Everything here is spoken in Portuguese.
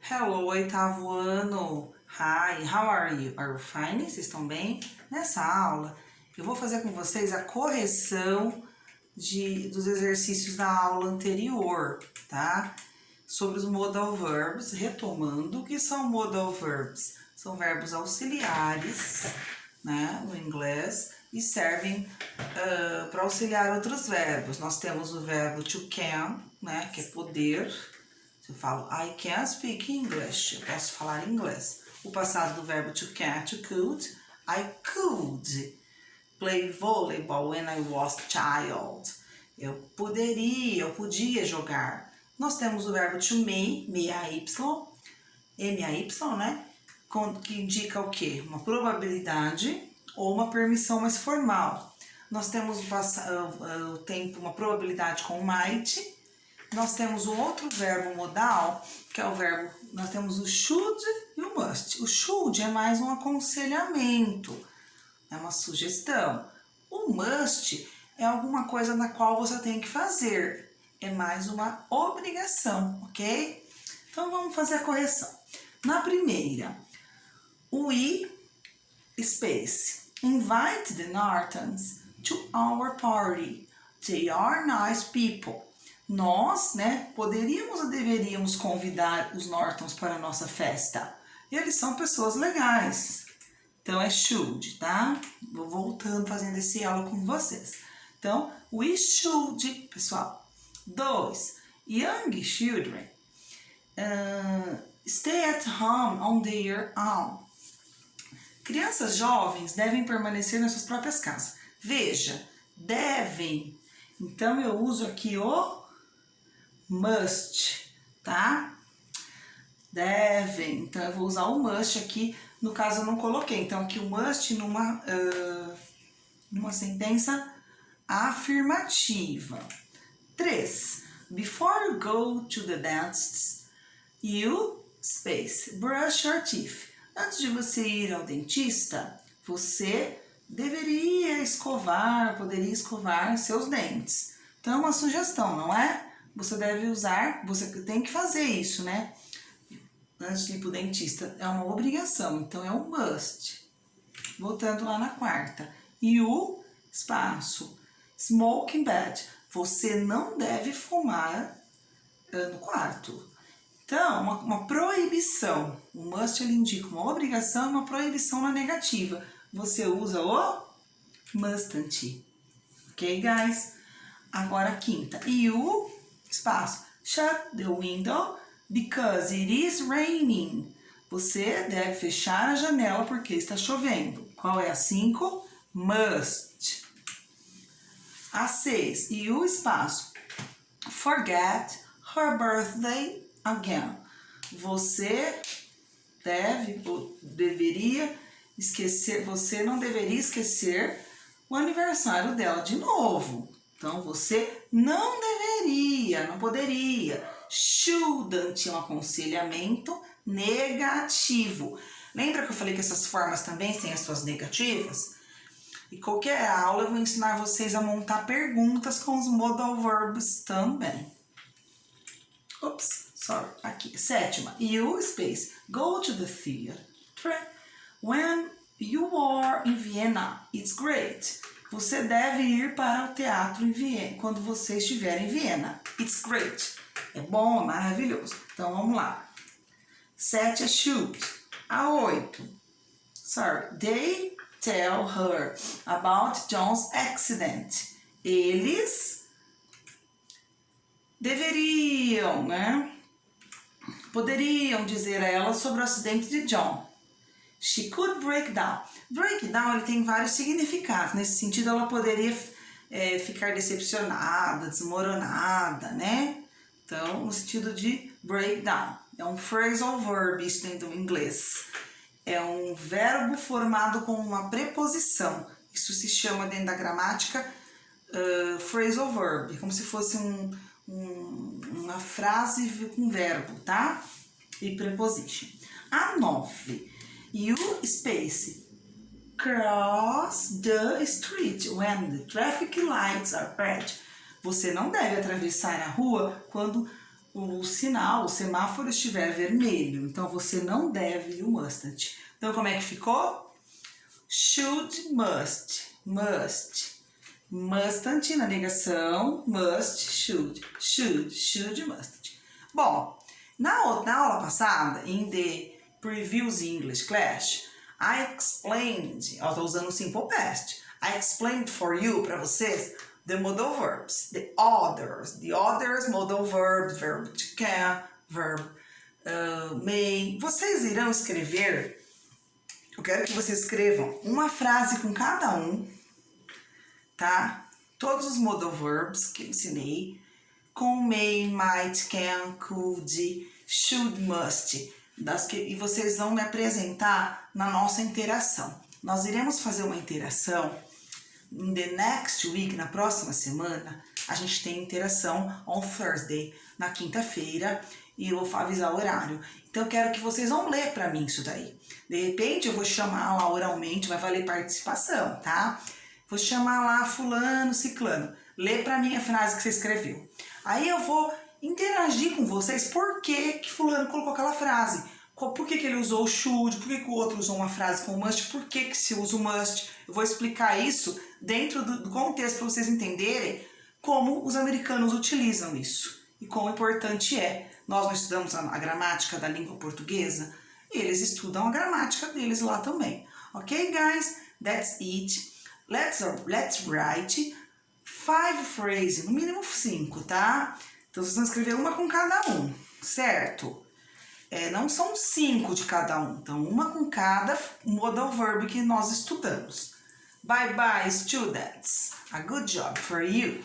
Hello, oitavo ano. Hi, how are you? Are you fine? Vocês estão bem? Nessa aula, eu vou fazer com vocês a correção dos exercícios da aula anterior, tá? Sobre os modal verbs, retomando, o que são modal verbs? São verbos auxiliares, né, no inglês, e servem para auxiliar outros verbos. Nós temos o verbo to can, né, que é poder. Eu falo, I can speak English. Eu posso falar inglês. O passado do verbo to can, to could. I could play volleyball when I was child. Eu podia jogar. Nós temos o verbo to may, M-A-Y, né? Que indica o quê? Uma probabilidade ou uma permissão mais formal. Nós temos o tempo, uma probabilidade com might. Nós temos um outro verbo modal, que é o verbo, nós temos o should e o must. O should é mais um aconselhamento, é uma sugestão. O must é alguma coisa na qual você tem que fazer, é mais uma obrigação, ok? Então vamos fazer a correção. Na primeira, we, space, invite the Nortons to our party. They are nice people. Nós, né, poderíamos ou deveríamos convidar os Nortons para a nossa festa. Eles são pessoas legais. Então, é should, tá? Vou voltando, fazendo esse aula com vocês. Então, we should, pessoal. 2. Young children stay at home on their own. Crianças jovens devem permanecer nas suas próprias casas. Veja, devem. Então, eu uso aqui o must, tá? Devem. Então, eu vou usar o must aqui. No caso, eu não coloquei. Então, aqui o must numa sentença afirmativa. 3. Before you go to the dentist, you, space, brush your teeth. Antes de você ir ao dentista, você poderia escovar seus dentes. Então, é uma sugestão, não é? Você deve usar, você tem que fazer isso, né? Antes de ir pro dentista. É uma obrigação, então é um must. Voltando lá na quarta. You, espaço, smoke in bed. Você não deve fumar no quarto. Então, uma proibição. O must, ele indica uma obrigação e uma proibição na negativa. Você usa o mustn't. Ok, guys? Agora a quinta. You, espaço, shut the window because it is raining. Você deve fechar a janela porque está chovendo. Qual é a 5? Must. A 6. You, espaço, forget her birthday again. Você deveria esquecer, você não deveria esquecer o aniversário dela de novo. Então, você não deveria, não poderia. Shouldn't é um aconselhamento negativo. Lembra que eu falei que essas formas também têm as suas negativas? E qualquer aula eu vou ensinar vocês a montar perguntas com os modal verbs também. Ops, sorry. Aqui, 7ª. You, space, go to the theater when you are in Vienna. It's great. Você deve ir para o teatro em Viena, quando você estiver em Viena. It's great. É bom, é maravilhoso. Então, vamos lá. 7 é should. A 8. Sorry. They tell her about John's accident. Eles deveriam, né? Poderiam dizer a ela sobre o acidente de John. She could break down. Break down, ele tem vários significados. Nesse sentido, ela poderia ficar decepcionada, desmoronada, né? Então, no sentido de break down. É um phrasal verb, isso dentro do inglês. É um verbo formado com uma preposição. Isso se chama, dentro da gramática, phrasal verb. Como se fosse uma frase com verbo, tá? E preposition. A 9. You, space, cross the street when the traffic lights are red. Você não deve atravessar a rua quando o sinal, o semáforo estiver vermelho. Então, você não deve o mustn't. Então, como é que ficou? Should, must, must. Mustn't na negação, must, should. Should, mustn't. Bom, na aula passada, in the Previous English class, I explained, eu estou usando o simple past, I explained for you, para vocês, the modal verbs, the others, modal verbs, verb to can, verb may. Vocês irão escrever, eu quero que vocês escrevam uma frase com cada um, tá? Todos os modal verbs que eu ensinei, com may, might, can, could, should, must, e vocês vão me apresentar na nossa interação. Nós iremos fazer uma interação in the next week, na próxima semana. A gente tem interação on Thursday, na quinta-feira, e eu vou avisar o horário. Então eu quero que vocês vão ler para mim isso daí. De repente eu vou chamar lá oralmente, vai valer participação, tá? Vou chamar lá fulano, ciclano. Lê para mim a frase que você escreveu. Aí eu vou interagir com vocês por que fulano colocou aquela frase. Por que ele usou o should, por que o outro usou uma frase com must, por que se usa o must. Eu vou explicar isso dentro do contexto para vocês entenderem como os americanos utilizam isso. E quão importante é. Nós não estudamos a gramática da língua portuguesa, eles estudam a gramática deles lá também. Ok, guys? That's it. Let's write 5 phrases, no mínimo 5, tá? Então vocês vão escrever uma com cada um, certo? Não são 5 de cada um, então uma com cada modal verb que nós estudamos. Bye bye, students. A good job for you.